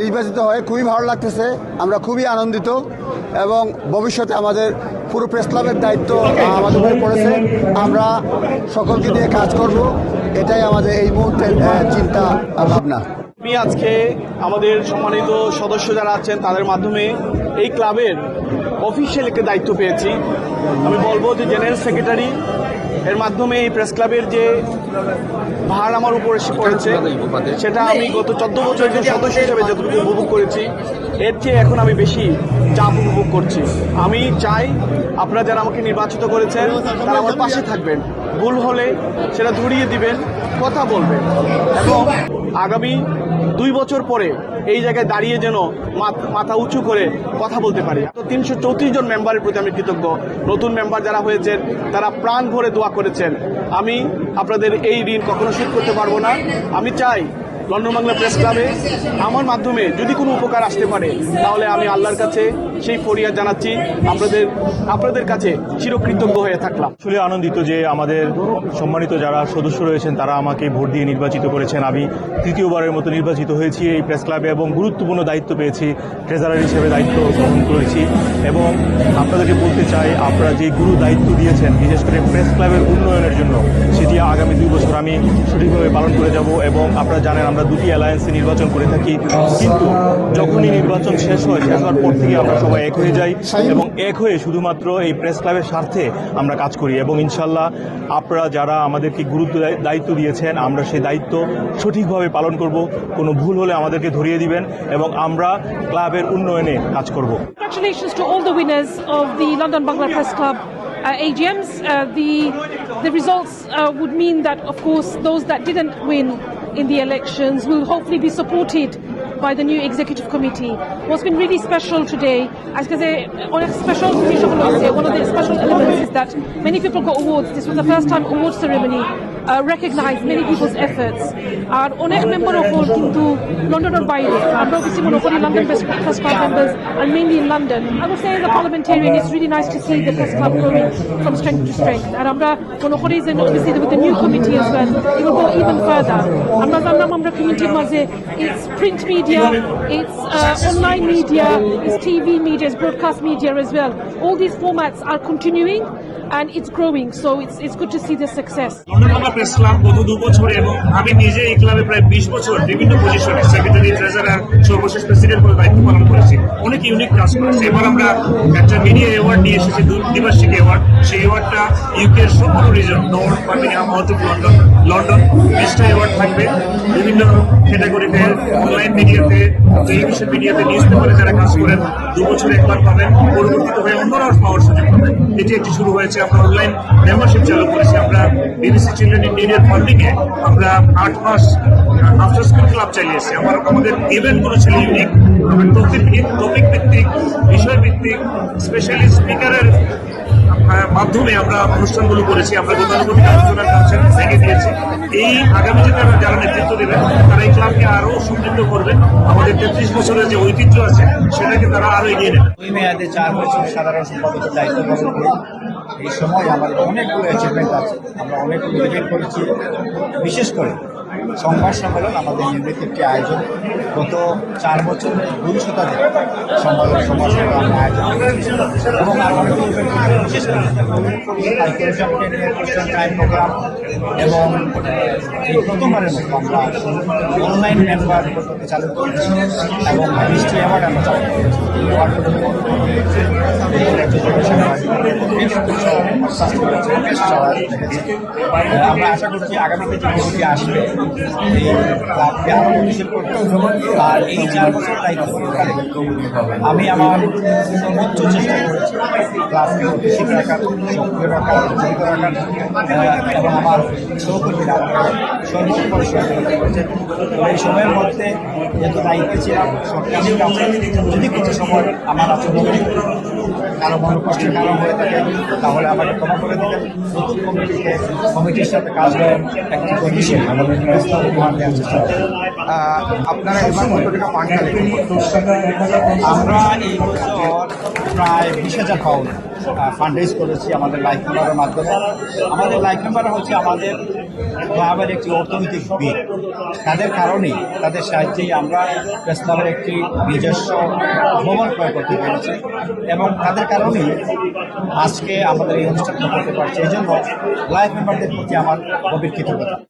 নির্বাচিত হয়ে খুবই ভালো লাগতেছে, আমরা খুবই আনন্দিত এবং ভবিষ্যতে আমাদের পুরো প্রেস ক্লাবের দায়িত্ব আমাদের উপরে পড়েছে। আমরা সকলকে দিয়ে কাজ করব, এটাই আমাদের এই মুহূর্তের চিন্তা ভাবনা। আমি আজকে আমাদের সম্মানিত সদস্য যারা আছেন তাদের মাধ্যমে এই ক্লাবের অফিসিয়াল একটা দায়িত্ব পেয়েছি। আমি বলবো যে জেনারেল সেক্রেটারি এর মাধ্যমে এই প্রেস ক্লাবের যে ভার আমার উপর এসে পড়েছে সেটা আমি গত 14 বছর একজন সদস্য হিসেবে যতটুকু উপভোগ করেছি এর চেয়ে এখন আমি বেশি চাপ উপভোগ করছি। আমি চাই আপনারা যারা আমাকে নির্বাচিত করেছেন তারা আমার পাশে থাকবেন, ভুল হলে সেটা ধরিয়ে দিবেন, কথা বলবেন এবং আগামী 2 বছর পরে এই জায়গায় দাঁড়িয়ে যেন মাথা উঁচু করে কথা বলতে পারি। তো 334 জন মেম্বারের প্রতি আমি কৃতজ্ঞ। নতুন মেম্বার যারা হয়েছেন তারা প্রাণ ভরে দোয়া করেছেন। আমি আপনাদের এই ঋণ কখনো শোধ করতে পারবো না। আমি চাই লন্ডন বাংলা প্রেস ক্লাবে আমার মাধ্যমে যদি কোনো উপকার আসতে পারে তাহলে আমি আল্লাহর কাছে সেই ফরিয়াদ জানাচ্ছি, আপনাদের কাছে চিরকৃতজ্ঞ হয়ে থাকলাম। আসলে আনন্দিত যে আমাদের সম্মানিত যারা সদস্য রয়েছেন তারা আমাকে ভোট দিয়ে নির্বাচিত করেছেন। আমি তৃতীয়বারের মতো নির্বাচিত হয়েছি এই প্রেস ক্লাবে এবং গুরুত্বপূর্ণ দায়িত্ব পেয়েছি, ট্রেজারার হিসেবে দায়িত্ব গ্রহণ করেছি এবং আপনাদেরকে বলতে চাই আপনারা যে গুরু দায়িত্ব দিয়েছেন বিশেষ করে প্রেস ক্লাবের উন্নয়নের জন্য সেটি আগামী 2 বছর আমি সঠিকভাবে পালন করে যাব। এবং আপনারা জানেন আমরা দুটি অ্যালায়েন্সে নির্বাচন করে থাকি, কিন্তু যখনই নির্বাচন শেষ হওয়ার পর থেকে আমরা সবাই এক হয়ে যাই এবং এক হয়ে শুধুমাত্র এই প্রেস ক্লাবের স্বার্থে আমরা কাজ করি এবং ইনশাল্লাহ আপনারা যারা আমাদেরকে গুরুত্ব দায়িত্ব দিয়েছেন আমরা সেই দায়িত্ব সঠিকভাবে পালন করব। কোনো ভুল হলে আমাদেরকে ধরিয়ে দিবেন এবং আমরা ক্লাবের উন্নয়নে কাজ করব। Congratulations to all the winners of the London Bangla Press Club AGMs. The results would mean that, of course, those that didn't win in the elections will hopefully be supported by the new executive committee. What's been really special today, as I say, one of the special elements is that many people got awards. This was the first time award ceremony recognized many people's efforts. আর অনেক member of all কিন্তু লন্ডনের বাইরে, আমরা অবশ্যই মনে করি London press club members and mainly in London. I would say as a parliamentarian it's really nice to see the press club growing from strength to strength. And আমরা মনে করি যে obviously with the new committee as well it will go even further. আমরা জানলাম আমরা কমিটির মাঝে it's print media, it's online media, it's TV media, it's broadcast media as well. All these formats are continuing and it's growing, so it's good to see the success. London Bangla press club গত 2 বছর এবং আমি নিজে এই ক্লাবে প্রায় 20 বছর বিভিন্ন পজিশনে সেক্রেটারি, ট্রেজারার, সর্বশেষ প্রেসিডেন্ট পদে দায়িত্ব পালন করেছি। অনেক ইউনিক কাজ করেছি। এবার আমরা একটা মিডিয়া অ্যাওয়ার্ড নিয়ে এসেছি, দ্বিবার্ষিক অ্যাওয়ার্ড। সেই অ্যাওয়ার্ডটা ইউকের সবগুলো region, north, Birmingham, south of London 20টা অ্যাওয়ার্ড থাকবে বিভিন্ন ক্যাটাগরিতে, অনলাইন মিডিয়াতে, টেলিভিশন মিডিয়াতে, নিউজ পেপারে যারা কাজ করেন 2 বছরে একবার পাবেন, পরবর্তীতে হয়ে অন্যরাও পাওয়ার সুযোগ পাবেন। এটি একটি শুরু হয়েছে। আমরা অনলাইন মেম্বারশিপ চালু করেছি। আমরা বিবিসি চিলড্রেন ইন নিডের ফান্ডিংয়ে আমরা 8 মাস আফটার স্কুল ক্লাব চালিয়েছি। আমাদের ইভেন্টগুলো ছিল ইউনিক। আমরা টপিক ভিত্তিক, বিষয় ভিত্তিক, স্পেশালি স্পিকারের মাধ্যমে আমরা অনুষ্ঠানগুলো করেছি। আমরা গতানুগতিক আলোচনার কাছে ভেঙে দিয়েছি। এই আগামী দিনে যারা নেতৃত্ব দেবেন তারা এই ক্লাবকে আরো সমৃদ্ধ করবেন। আমাদের 33 বছরের যে ঐতিহ্য আছে সেটাকে তারা আরো এগিয়ে নেবেন। 2 মেয়াদে 4 বছর সাধারণ সম্পাদকের দায়িত্ব পালন করি। এই সময় আমাদের অনেকগুলো অ্যাচিভমেন্ট আছে, আমরা অনেকগুলো ইভেন্ট করেছি। বিশেষ করে সংবাদ সম্মেলন আমাদের নির্মিত একটি আয়োজন। গত 4 বছর 2 শতাধিক সংবাদ সম্মেলন আমরা আয়োজন করেছি এবং আরও অনেকগুলো ইভেন্ট করেছি। বিশেষ করে টাইম প্রোগ্রাম এবং এই প্রথমবারের মতো আমরা অনলাইন মেম্বার চালু করেছি এবং মিষ্টি অ্যাওয়ার্ড আমরা চালু করেছি। আমরা আশা করছি আগামীতে যে কমিটি আসবে এই ক্লাবকে আরো গতিশীল করতে আর এই 4 বছর দায়িত্ব আমি আমার সর্বোচ্চ চেষ্টা করেছি ক্লাবকে গতিশীল রাখার, সক্রিয় রাখার, জীবিত রাখার এবং আমার সহকর্মীরা সর্বোপরি সহযোগিতা করেছেন। এই সময়ের মধ্যে যেহেতু দায়িত্বে ছিলাম সরকারের কাছে যদি কোনো সময় আমার আচরণ কারো মনোকষ্টের কারণ হয়ে থাকে তাহলে আমাকে ক্ষমা করে দেবেন। নতুন কমিটির সাথে কাজ করেন একটি গতিশীল উপহার দেওয়ার চেষ্টা করেন। আপনারা এবার কত টাকা ফান্ড আমরা এই বছর প্রায় 20,000 পাউন্ড ফান্ড রেজ করেছি আমাদের লাইফ মেম্বারের মাধ্যমে। আমাদের লাইফ মেম্বার হচ্ছে আমাদের ক্লাবের একটি অর্থনৈতিক দিক, তাদের কারণেই তাদের সাহায্যেই আমরা প্রেস ক্লাবের একটি নিজস্ব ভবন ক্রয় করতে পেরেছি এবং তাদের কারণেই আজকে আমাদের এই অনুষ্ঠানটা করতে পারছি। এই জন্য লাইফ মেম্বারদের প্রতি আমার গভীর কৃতজ্ঞতা।